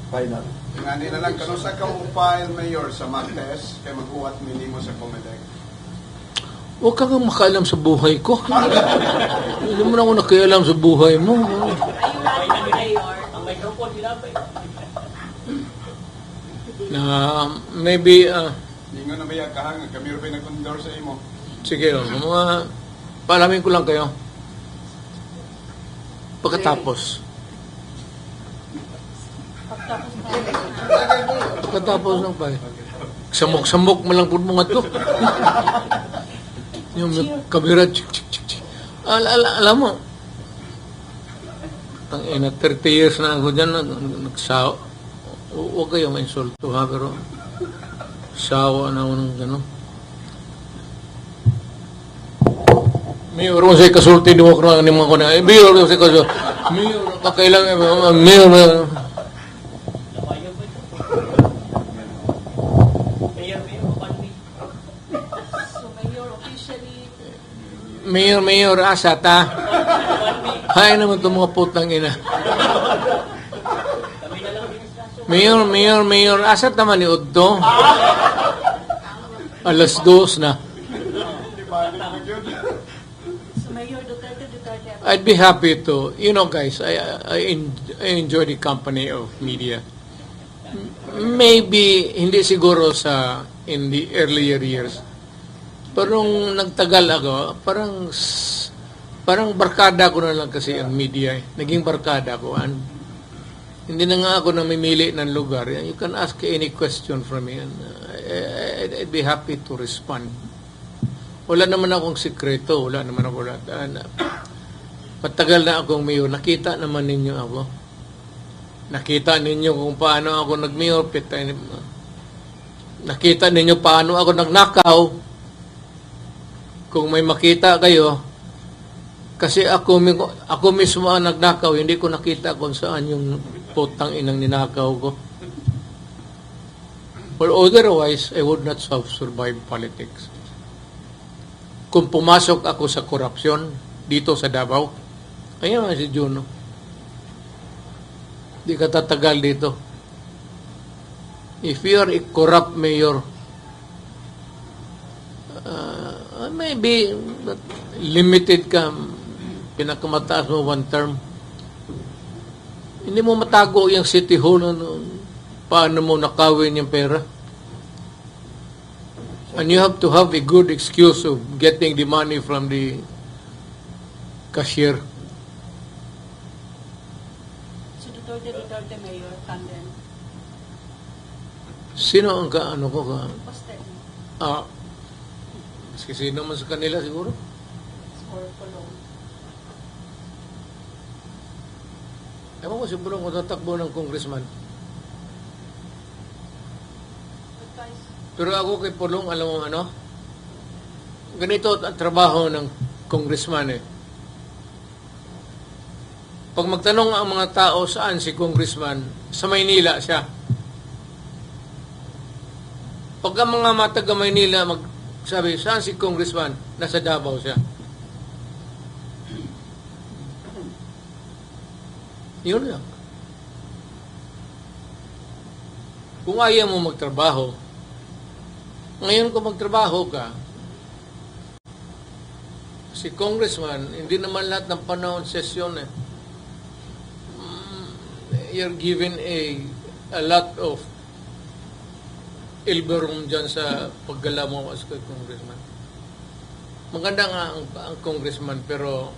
Final. Nga nila lang, kano sa ka-file mayor sa Martes, kay mag-uwat minimo sa Comelec. Huwag ka nga makaalam sa buhay ko. Hindi mo na ako nakialam sa buhay mo. Na maybe, Hindi nga na may kahanga, kami rin nag-endorse sa imo. sige, mga paalamin ko lang kayo. Pagkatapos ng pa. Samok-samok mo lang po mga to. Yung kamera, chik. Alam mo, tangina, 30 years na ako dyan, nagsawa. Huwag kayo ma-insulto ha, pero sawa na ako ng gano'n. Mayor, kung sa'yo kasulti, di mo ko na mga ko na. Mayor, kung sa'yo kasulti. Mayor, kakailangan, Mayor. Mayor, asat ha. Hay naman itong mga putang ina. Mayor, asat naman ni Udto. Alas 2 na. I'd be happy to, guys, I enjoy the company of media. Maybe, hindi siguro in the earlier years. Pero nung nagtagal ako, parang barkada ko na lang kasi ang media. Naging barkada ko. And hindi na nga ako namimili ng lugar. You can ask any question from me. And I'd be happy to respond. Wala naman akong sikreto. Wala naman ako lahat. Matagal na akong mayor. Nakita naman ninyo ako. Nakita ninyo kung paano ako nag-mayor. Nakita ninyo paano ako nagnakaw. Kung may makita kayo, kasi ako mismo ang nagnakaw, hindi ko nakita kung saan yung putang inang ninakaw ko. Or otherwise, I would not have survived politics. Kung pumasok ako sa korupsyon dito sa Davao, ayan si Juno. Di ka tatagal dito. If you are a corrupt mayor, maybe limited ka, pinakamataas mo 1 term. Hindi mo matago yung City Hall, paano mo nakawin yung pera. And you have to have a good excuse of getting the money from the cashier. So, Duterte Mayor, tandem. Sino ang kaano ko ka? Poster. Kasi sino man sa kanila siguro? Or Colón. Ewan ko siguro kung tatakbo ng congressman. Pero ako kay Pulong, alam mo ano? Ganito ang trabaho ng congressman eh. Pag magtanong ang mga tao saan si congressman, sa Maynila siya. Pag ang mga mataga Maynila sabi, saan si congressman? Nasa Davao siya. Yun lang. Kung ayaw mo magtrabaho, ngayon kung magtrabaho ka, si congressman, hindi naman lahat ng panahon sesyon eh. You're given a lot of ilberum dyan sa paggala mo as congressman. Maganda nga ang congressman, pero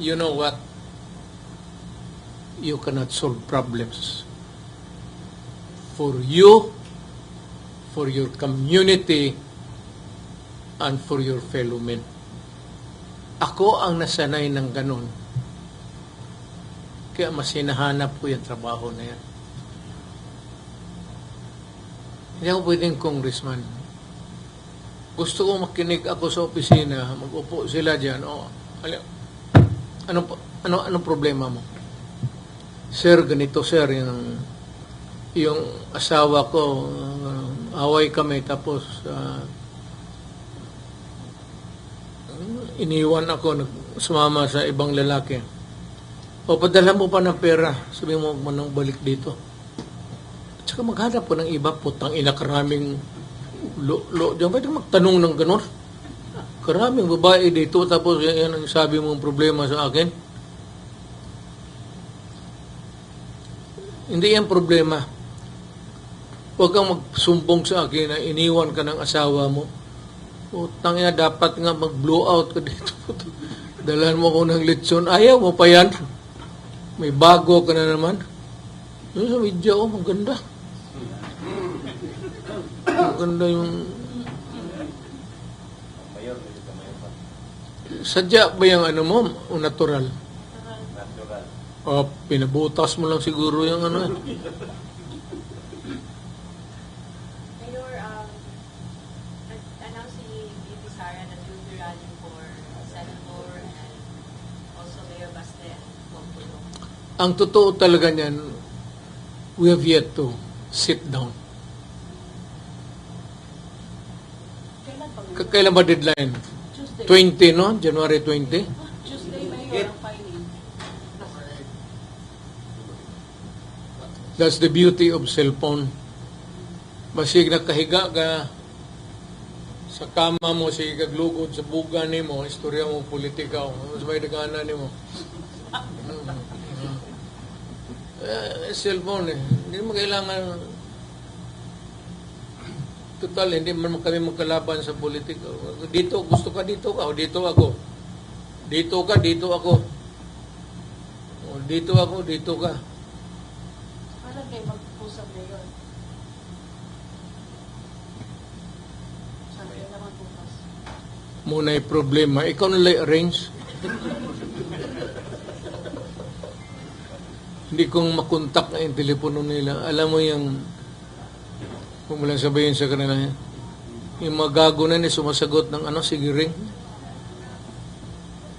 you know what? You cannot solve problems. For you, for your community, and for your fellow men. Ako ang nasanay ng ganun. Kaya mas hinahanap ko yung trabaho na yan. Hindi ako pwedeng congressman. Gusto ko makinig ako sa opisina, mag-upo sila dyan. Anong problema mo? Sir, ganito sir, yung asawa ko, away kami, tapos iniwan ako, sumama sa ibang lalaki. O padala mo pa ng pera, sabi mo nang balik dito. At saka maghanap ko ng iba, putang ina, karaming diyan pwede magtanong ng ganon. Karaming babae dito, tapos yan ang sabi mong problema sa akin. Hindi yan problema. Huwag kang magsumbong sa akin na iniwan ka ng asawa mo. Putang ina, dapat nga mag-blow out ka dito. Dalhan mo ko ng lechon. Ayaw mo pa yan. May bago ka na naman. Yung sa media, maganda. Maganda yung... Sadya ba yung ano mo, o natural? O, pinabutas mo lang siguro yung ano. Mayor, announce si VP Sara that you'll be running for Senator and also Mayor Baste and Pagpulong. Ang totoo talaga niyan, we have yet to sit down. Kailan pa? Kailan ba deadline? Tuesday. 20, no? January 20? Tuesday, Mayor, ang filing. That's the beauty of cellphone. Basig nakahiga ka sa kama mo, sige kaglugod sa buga ni mo, istorya mo, politika mo, mas may dagana ni mo. Cellphone eh. Hindi mo kailangan, total, hindi man kami magkalaban sa politika. Dito, gusto ka, dito ka, o dito ako. Dito ka, dito ako. O dito ako, dito ka. Ano kayo mag-usap, Mayor? Saan kayo naman bukas? Muna yung problema. Ikaw na arrange. Hindi kong makontak na yung telepono nila. Alam mo yung, kung mo lang sabihin sa kanila, yung mga gago na ni sumasagot ng ano, sige ring.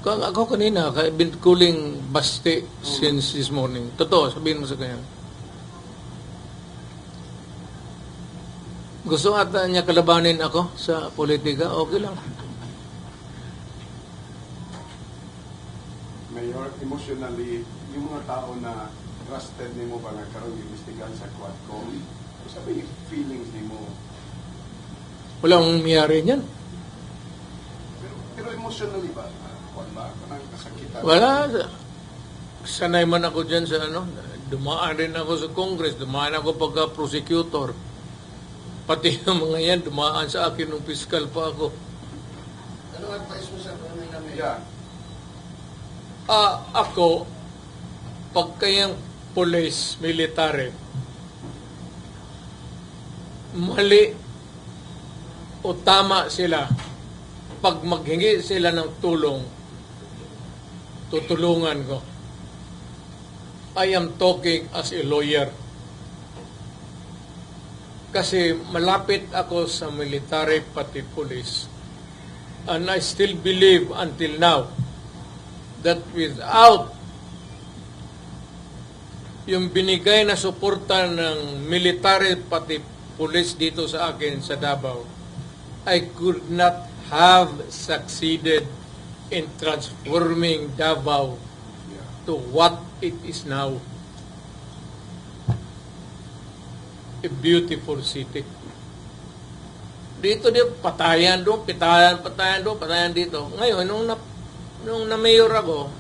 Ako kanina, I've been calling Baste since this morning. Totoo, sabihin mo sa kanya. Gusto ata niya kalabanin ako sa politika, okay lang. Mayor, emotionally, yung mga tao na trusted ni mo ba nagkaroon ng investigahan sa Quadcom, sabi yung feelings ni mo. Walang miyari niyan. Pero emotionally ba? Wala ka nang kasakitan? Wala. Sanay man ako dyan sa ano. Dumaan rin ako sa Congress. Dumaan ako pagka-prosecutor. Pati yung mga yan, dumaan sa akin nung fiscal pa ako. Anong advice mo sa mga namin? Yeah. Ako, pagkayang police, military, mali o tama sila, pag maghingi sila ng tulong, tutulungan ko. I am talking as a lawyer. Kasi malapit ako sa military pati police. And I still believe until now that without yung binigay na suporta ng military pati police dito sa akin sa Davao, I could not have succeeded in transforming Davao to what it is now. A beautiful city. Dito patayan doon, patayan doon, patayan dito. Ngayon, nung na-mayor ako,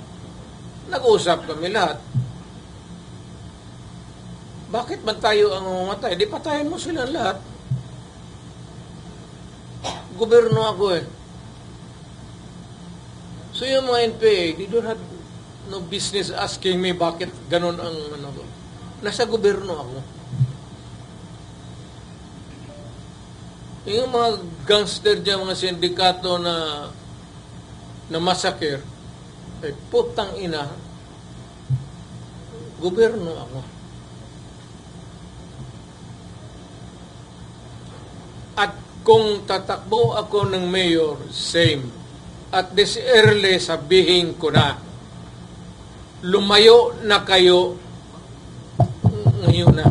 nag-usap kami lahat. Bakit ba tayo ang umatay? Di patayan mo silang lahat. Gobyerno ako eh. So yung mga NPA, they don't have no business asking me bakit ganun ang ano ko. Nasa gobyerno ako. Yung mga gangster dyan, mga sindikato na masakir, ay putang ina, gobyerno ako. At kung tatakbo ako ng mayor, same. At this early, sabihin ko na, lumayo na kayo ngayon na.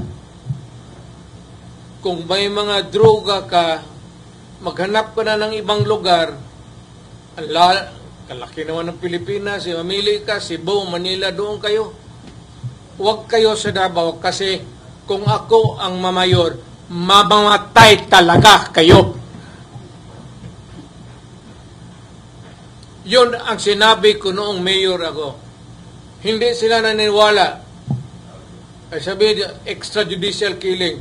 Kung may mga droga ka, maghanap ka na ng ibang lugar, kalaki naman ng Pilipinas, mamili ka, Cebu, Manila, doon kayo. Huwag kayo sa Davao kasi kung ako ang mamayor, mamamatay talaga kayo. Yun ang sinabi ko noong mayor ako. Hindi sila naniniwala. Ay sabi, extrajudicial killing.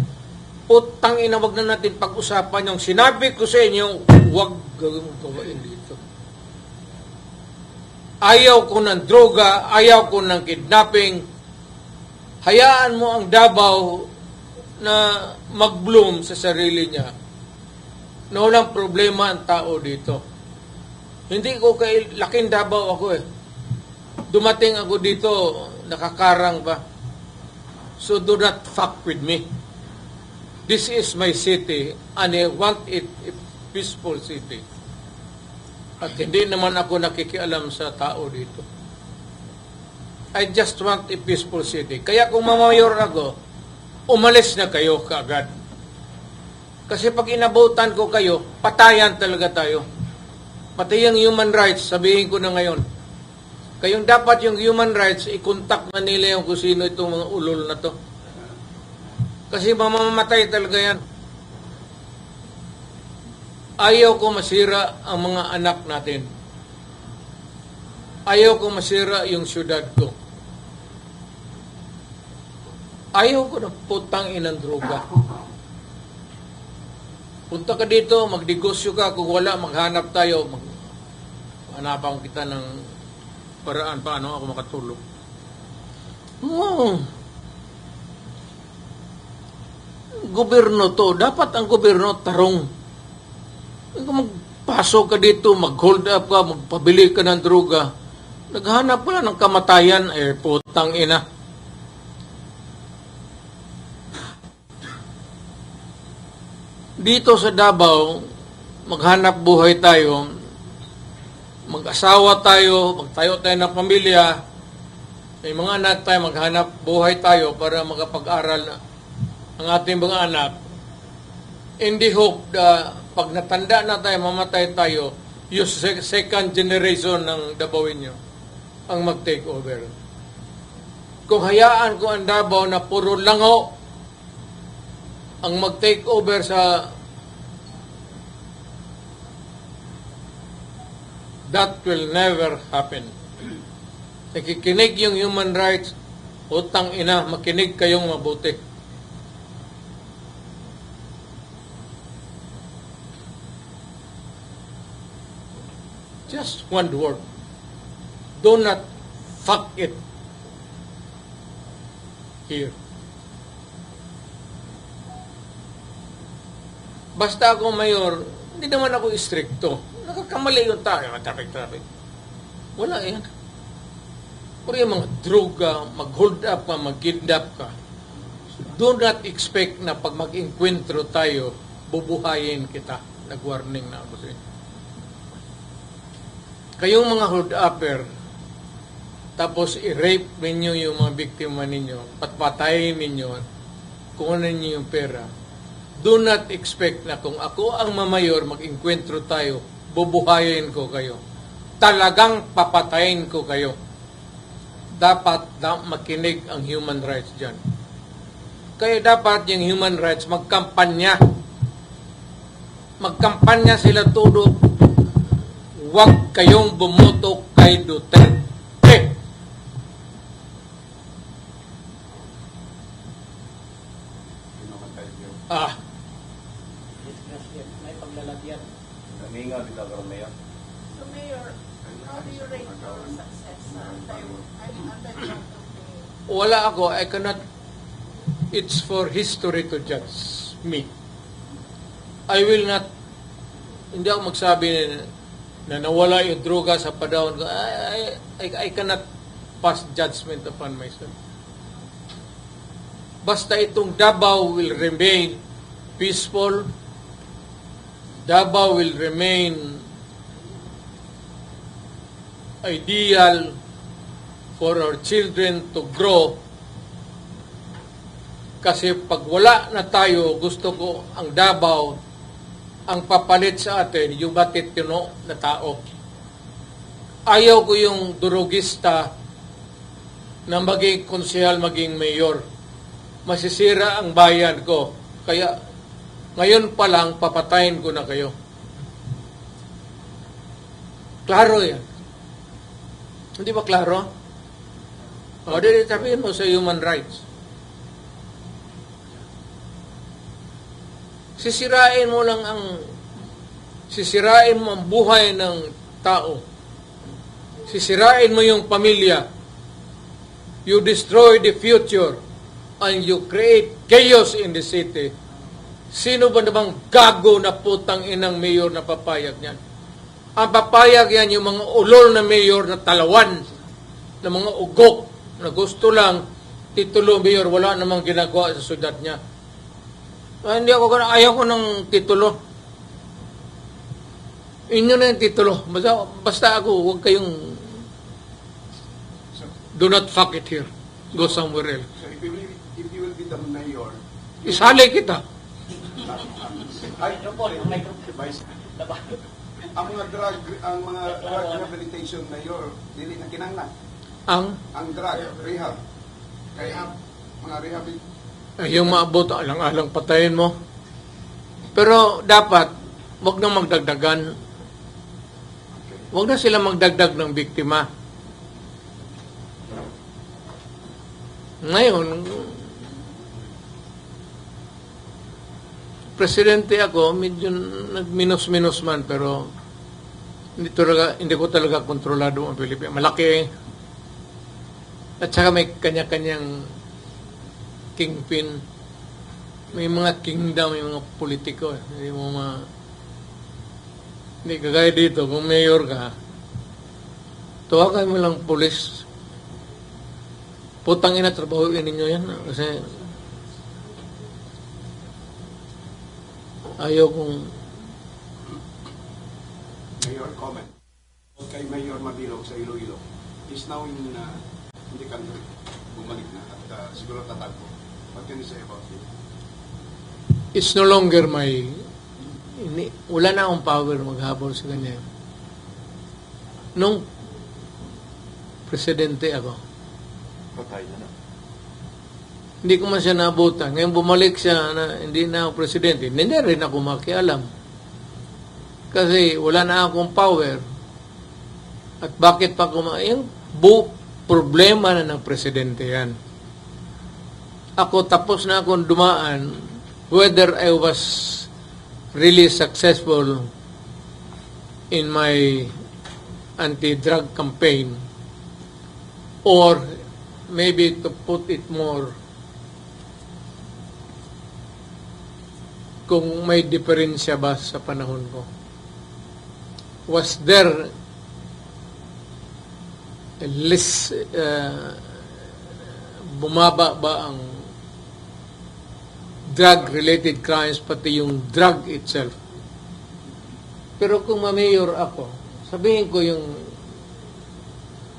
Putang ina, wag na natin pag-usapan yung sinabi ko sa inyo, wag gawin dito. Ayaw ko ng droga, ayaw ko ng kidnapping. Hayaan mo ang Davao na mag-bloom sa sarili niya. Na walang problema ang tao dito. Hindi ko kay laking Davao ako eh. Dumating ako dito, nakakarang pa. So do not fuck with me. This is my city and I want it a peaceful city. At hindi naman ako nakikialam sa tao dito. I just want a peaceful city. Kaya kung mamayor ako, umalis na kayo kaagad. Kasi pag inabutan ko kayo, patayan talaga tayo. Pati yung human rights, sabihin ko na ngayon. Kayong dapat yung human rights, i-contact na nila yung kung sino itong mga ulol na to. Kasi mamamatay talaga yan. Ayaw ko masira ang mga anak natin. Ayaw ko masira yung syudad ko. Ayaw ko na putang inang droga. Punta ka dito, magdegosyo ka. Kung wala, maghanap tayo. Hanapan kita ng paraan paano ako makatulog. Gobyerno to. Dapat ang gobyerno tarong. Kung magpasok ka dito, mag-hold up ka, magpabili ka ng droga, naghanap pala ng kamatayan, putang ina. Dito sa Davao, maghanap buhay tayo, mag-asawa tayo, magtayo tayo ng pamilya, may mga anak tayo, maghanap buhay tayo para makapag-aral ang ating mga anak. In the hope na pag natanda na tayo, mamatay tayo, yung second generation ng Davaoenyo ang mag-take over. Kung hayaan ko ang Davao na puro lango ang mag-take over sa that will never happen. Nakikinig yung human rights, utang ina, makinig kayong mabuti. Just one word. Do not fuck it here. Basta ako mayor, hindi naman ako istrikto. Nakakamali yung tayo, traffic. Wala yan. Pero yung mga droga, mag-hold up ka, mag-kidnap ka, do not expect na pag mag-enkwentro tayo, bubuhayin kita. Nag-warning na ako sa inyo. Kayong mga hold-upper, tapos i-rape ninyo yung mga biktima ninyo, patpatayin ninyo, kunin ninyo yung pera, do not expect na kung ako ang mamayor, mag-enkwentro tayo, bubuhayin ko kayo. Talagang papatayin ko kayo. Dapat makinig ang human rights dyan. Kaya dapat yung human rights magkampanya. Magkampanya sila todo. Huwag kayong bumoto kay Duterte. May paglalagyan. Kaminga, bitaw ka Mayor. So, Mayor, how do you rate your success sa anti-corruption? Wala ako. I cannot. It's for history to judge me. I will not. Hindi ako magsabi na nawala yung droga sa padahon ko. I cannot pass judgment upon myself. Basta itong Davao will remain peaceful. Davao will remain ideal for our children to grow. Kasi pag wala na tayo, gusto ko ang Davao, ang papalit sa atin, yung matitino na tao. ayaw ko yung durugista na maging konsehal, maging mayor. Masisira ang bayan ko. Kaya, ngayon pa lang, papatayin ko na kayo. Klaro yan. Hindi ba klaro? O, di sabihin mo sa human rights. Sisirain mo ang buhay ng tao. Sisirain mo yung pamilya. You destroy the future and you create chaos in the city. Sino ba namang gago na putang inang mayor na papayag niyan? Ang papayag yan yung mga ulol na mayor na talawan, na mga ugok, na gusto lang titulo mayor, wala namang ginagawa sa syudad niya. Hindi ako ganun, ayaw ko ng titulo. Inyo na yung titulo. Basta ako, huwag kayong do not fuck it here. Go somewhere else. So if you will be the mayor, Isali kita. ay, Microphone. Vice, ang mga drug rehabilitation mayor, dili na kinanglan. Ang drug rehab. Kaya mga rehabilitation Yung maabot, alang-alang patayin mo. Pero dapat, wag na magdagdagan. Wag na sila magdagdag ng biktima. Ngayon, presidente ako, medyo nagminus-minus man, pero hindi ko talaga kontrolado ang Pilipinas. Malaki. At saka may kanya-kanyang kingpin. May mga kingdom, may mga politiko. Hindi kagaya dito, kung mayor ka, tawagan mo lang pulis. Putang ina, trabahuin ninyo yan. Kasi ayaw kong mayor comment. Kay Mayor Mabilog sa Iloilo is now in the country. Bumalik na at siguro tatagpo. What can you say about it? it's no longer wala na akong power maghabol sa kanya. Nung presidente ako, Patay na na. hindi ko man siya naabutan. Ngayon bumalik siya na hindi na ako presidente. Hindi rin ako makialam. Kasi wala na akong power. At bakit pa yung problema na ng presidente yan. Ako tapos na akong dumaan whether I was really successful in my anti-drug campaign or maybe to put it more kung may diferensya ba sa panahon ko. Was there less bumaba ba ang drug-related crimes pati yung drug itself? Pero kung ma-mayor ako, sabihin ko yung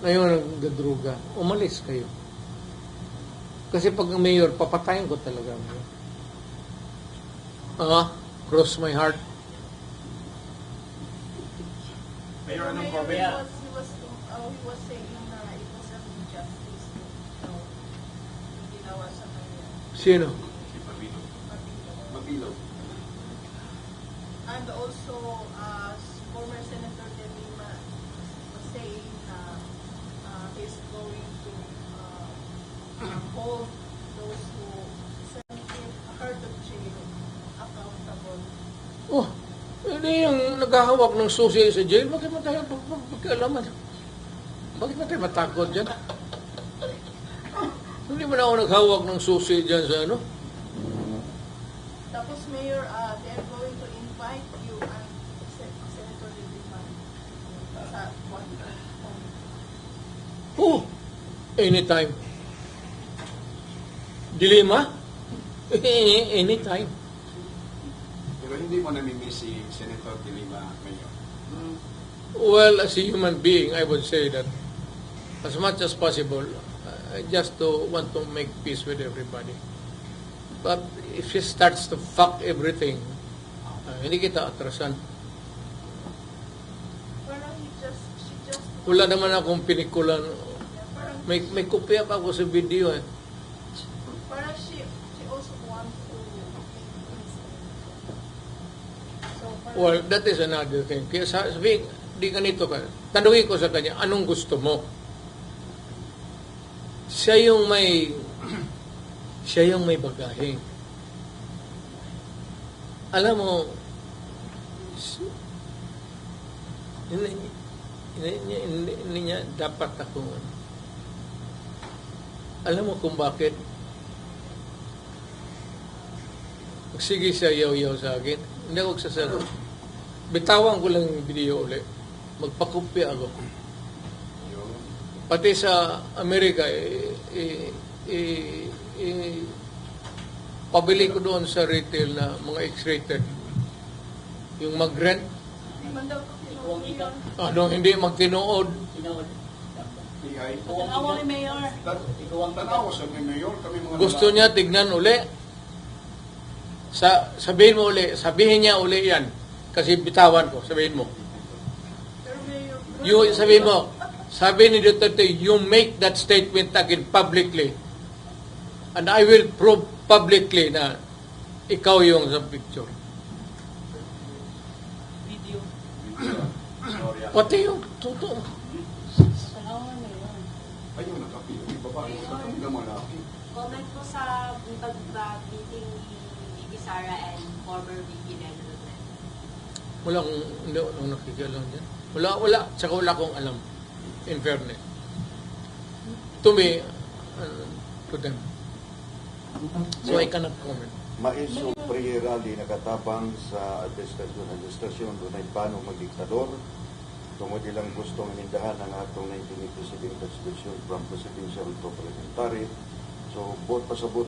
ngayon nagdadruga, umalis kayo. Kasi pag mayor, papatayin ko talaga. Cross my heart. Pero anong Mayor, comment? he was saying na it was an injustice to ginawa sa kanya. Sino? Si Mabilog. And also, former Senator De Lima was saying he's going to hold those who sent him hurt of jail accountable. Oh, hindi yung naghahawak ng susi sa jail. Bakit mo tayo pagkalaman? Bakit mo tayo matakot dyan? Hindi mo na ako naghawak ng susi dyan sa ano? Tapos, Mayor, they are going to invite you and Senator De Lima sa one. Oh, anytime. Dilema? Anytime. Pero hindi mo namimiss si Senator De Lima, Mayor. Well, as a human being, I would say that as much as possible, I just want to make peace with everybody. But if she starts to fuck everything, hindi kita atrasan. Parang she just Wala naman akong pinikulan. May kopya pa ako sa video eh. Parang she also wants to so parang, Well, that is another thing. Kaya sabihin, di ganito ka. Tanungin ko sa kanya, anong gusto mo? Siya yung may bagahe. Alam mo, hindi niya dapat ako. Alam mo kung bakit? Sige siya yaw-yaw sa akin. Hindi ako sasagot. Bitawan ko lang yung video ulit. Magpakopya ako. Pati sa Amerika, pabili ko doon sa retail na mga X-rated. Yung mag-rent, di man daw Ikaw ang ikaw. hindi magtinuod. Tinawag. PI. Ang awa ni Mayor. Ikaw ang Tanaw sa may mayor, kami mga Gusto niya tignan uli. Sabihin niya uli yan. Kasi bitawan ko, sabihin mo. Pero Mayor, Sabihin mo, sabi ni Duterte, you make that statement again publicly. And I will prove publicly na ikaw yung sa picture. video. Pati yung totoo. ang awa ni Mayor. Ayun, nakapili. May babae. Hindi naman malaki. Comment po sa pag-meeting ni VP Sara and former VP Leno Robredo. Wala akong nakikialam dyan. Wala. Tsaka wala akong alam. In fairness. To me, to them. So I cannot comment. Maiso pre-rally nakatabang sa administrasyon doon ay paano magdiktador. Tungod ilang gustong hindahan ang atong 1987 Constitution from presidential to parliamentary. So, both pasabot